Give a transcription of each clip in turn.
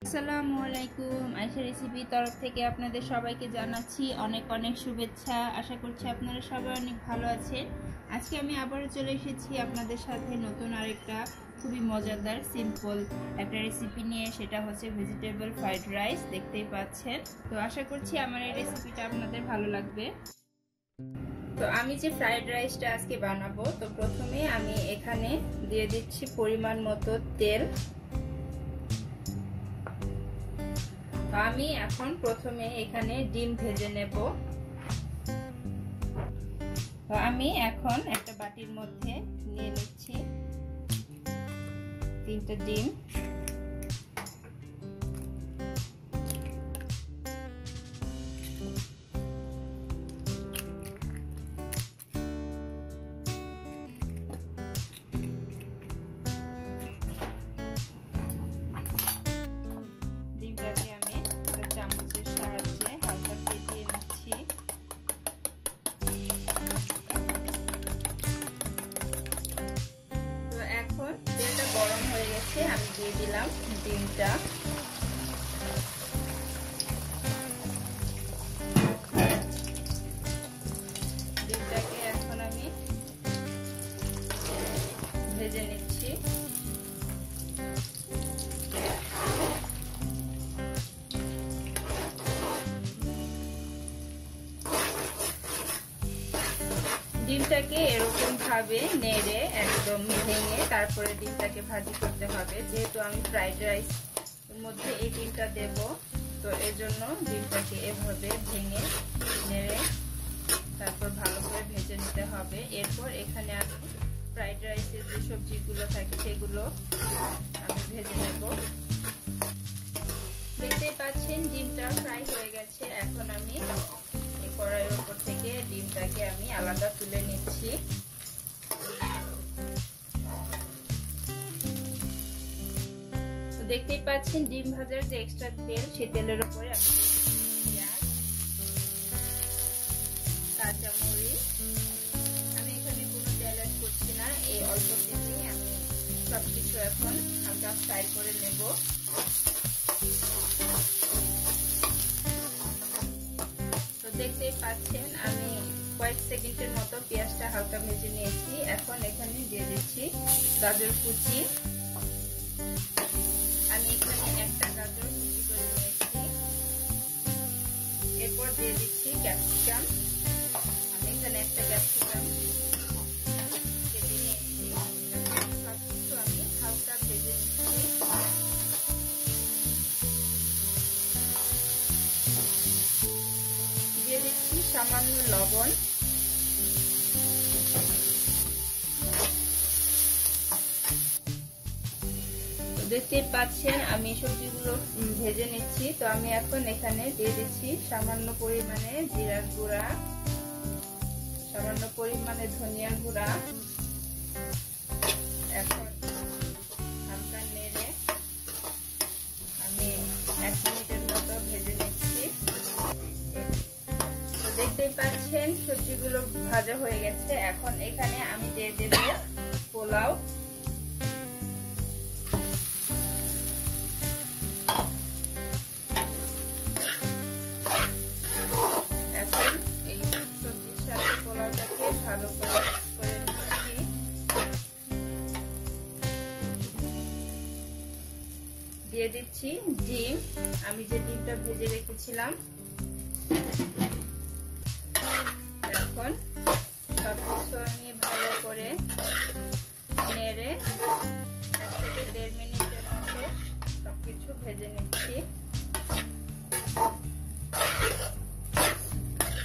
আসসালামু আলাইকুম। আয়শা রেসিপি তরফ থেকে আপনাদের সবাইকে জানাচ্ছি অনেক অনেক শুভেচ্ছা। আশা করছি আপনারা সবাই অনেক ভালো আছেন। আজকে আমি আবারও চলে এসেছি আপনাদের সাথে নতুন আরেকটা খুবই মজাদার সিম্পল একটা রেসিপি নিয়ে। সেটা হচ্ছে ভেজিটেবল ফ্রাইড রাইস। দেখতেই পাচ্ছেন। তো আশা করছি আমার এই রেসিপিটা আপনাদের ভালো লাগবে। তো আমি যে ফ্রাইড রাইসটা আজকে বানাবো, তো প্রথমে আমি এখানে দিয়ে দিচ্ছি পরিমাণ মতো তেল। আমি এখন প্রথমে এখানে ডিম ভেজে নেব। তো আমি এখন একটা বাটির মধ্যে নিয়ে নিচ্ছি 3টা ডিম। ডিমটাকে আমি একটা চামচের সাহায্যে হালকা ফেটিয়ে নিচ্ছি। তো এখন তেলটা গরম হয়ে গেছে, আমি দিয়ে দিলাম ডিমটা। ডিমটাকে এখন আমি ভেজে নিচ্ছি। ডিমটাকে এরকম ভাবে নেড়ে একদম ভেঙে তারপরে ডিমটাকে ভাজি করতে হবে। যেহেতু আমি ফ্রাইড রাইস এর মধ্যে এই ডিমটা দেব, তো এর জন্য ডিমটাকে এভাবে ভেঙে নেড়ে তারপর ভালো করে ভেজে নিতে হবে। এরপর এখানে আমি ফ্রাইড রাইসের যে সবজিগুলো থাকে সেগুলো আমি ভেজে নেব। দেখতেই পাচ্ছেন ডিমটা ফ্রাই হয়ে গেছে। এখন আমি কড়াইয়ের উপর থেকে ডিমটাকে আমি আলাদা তুলে নিচ্ছি। দেখতেই পাচ্ছেন ডিম ভাজার যে এক্সট্রা তেল, সেই তেলের উপরে আমি পেঁয়াজ, কাঁচামরিচ, আমি এখানে কোনো তেল অ্যাড করছি না। এই অল্প তেলে আমি সবকিছু এখন হালকা ফ্রাই করে নেব। দেখতেই পাচ্ছেন আমি কয়েক সেকেন্ডের মতো পেঁয়াজটা হালকা ভেজে নিয়েছি। এখন এখানে দিয়ে দিচ্ছি গাজর কুচি। আমি এখানে একটা গাজর কুচি করে নিয়েছি। এরপর দিয়ে দিচ্ছি ক্যাপসিকাম। আমি এখানে একটা ক্যাপসিকাম কেটে নিয়েছি। সবকিছু আমি হালকা ভেজে নিচ্ছি। দিয়ে দিচ্ছি সামান্য লবণ। দেখতে পাচ্ছেন আমি সবজিগুলো ভেজে নিচ্ছি। তো আমি এখন এখানে দিয়ে দিচ্ছি সামান্য পরিমাণে জিরার গুঁড়া, সামান্য পরিমাণে ধনিয়ার গুঁড়া। এখন হালকা নেড়ে আমি 1 মিনিটের মতো ভেজে নিচ্ছি। দেখতেই পাচ্ছেন সবজিগুলো ভাজা হয়ে গেছে। এখন এখানে আমি দিয়ে দেব পোলাও। এখন এই সবজির সাথে পোলাওটাকে ভালো করে নিচ্ছি। দিয়ে দিচ্ছি ডিম, আমি যে ডিমটা ভেজে রেখেছিলাম। এখন সবকিছু আমি ভালো করে নেড়ে 1 থেকে 1.5 মিনিটের মতো সবকিছু ভেজে নিচ্ছি।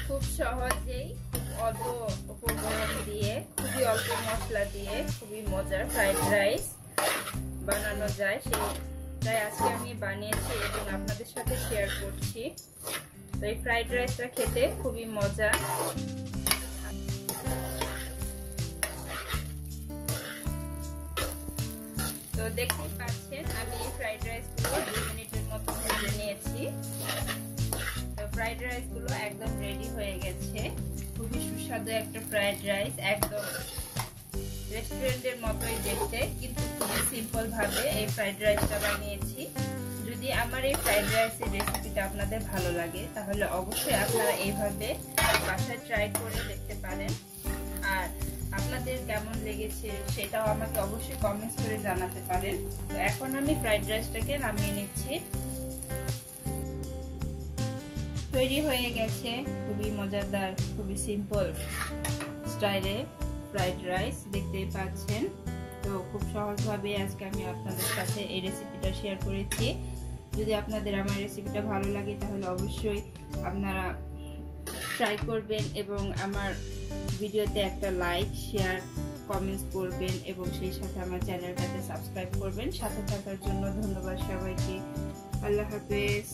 খুব সহজেই অল্প উপকরণ দিয়ে, খুবই অল্প মশলা দিয়ে খুবই মজার ফ্রাইড রাইস বানানো যায়। সেটাই আজকে আমি বানিয়েছি এবং আপনাদের সাথে শেয়ার করছি। তো এই ফ্রাইড রাইসটা খেতে খুবই মজা। তো দেখতেই পাচ্ছেন আমি এই ফ্রাইড রাইসগুলো 2 মিনিটের মতো ভেজে নিয়েছি। তো ফ্রাইড রাইসগুলো একদম রেডি হয়ে গেছে। খুবই সুস্বাদু একটা ফ্রাইড রাইস, একদম রেস্টুরেন্টের মতোই দেখতে, কিন্তু খুবই সিম্পল ভাবে এই ফ্রাইড রাইসটা বানিয়েছি। যদি যদি আমার এই ফ্রাইড রাইসের রেসিপিটা আপনাদের ভালো লাগে তাহলে অবশ্যই আপনারা এইভাবে বাসায় ট্রাই করে দেখতে পারেন। আর আপনাদের কেমন লেগেছে সেটাও আমাকে অবশ্যই কমেন্টস করে জানাতে পারেন। তো এখন আমি ফ্রাইড রাইসটাকে নামিয়ে নিচ্ছি। তৈরি হয়ে গেছে খুবই মজাদার, খুবই সিম্পল স্টাইলে ফ্রাইড রাইস, দেখতেই পাচ্ছেন। তো খুব সহজভাবে আজকে আমি আপনাদের সাথে এই রেসিপিটা শেয়ার করেছি। যদি আপনাদের আমার রেসিপিটা ভালো লাগে তাহলে অবশ্যই আপনারা ট্রাই করবেন এবং আমার ভিডিওতে একটা লাইক, শেয়ার, কমেন্টস করবেন এবং সেই সাথে আমার চ্যানেলটাতে সাবস্ক্রাইব করবেন। সাথে থাকার জন্য ধন্যবাদ সবাইকে। আল্লাহ হাফেজ।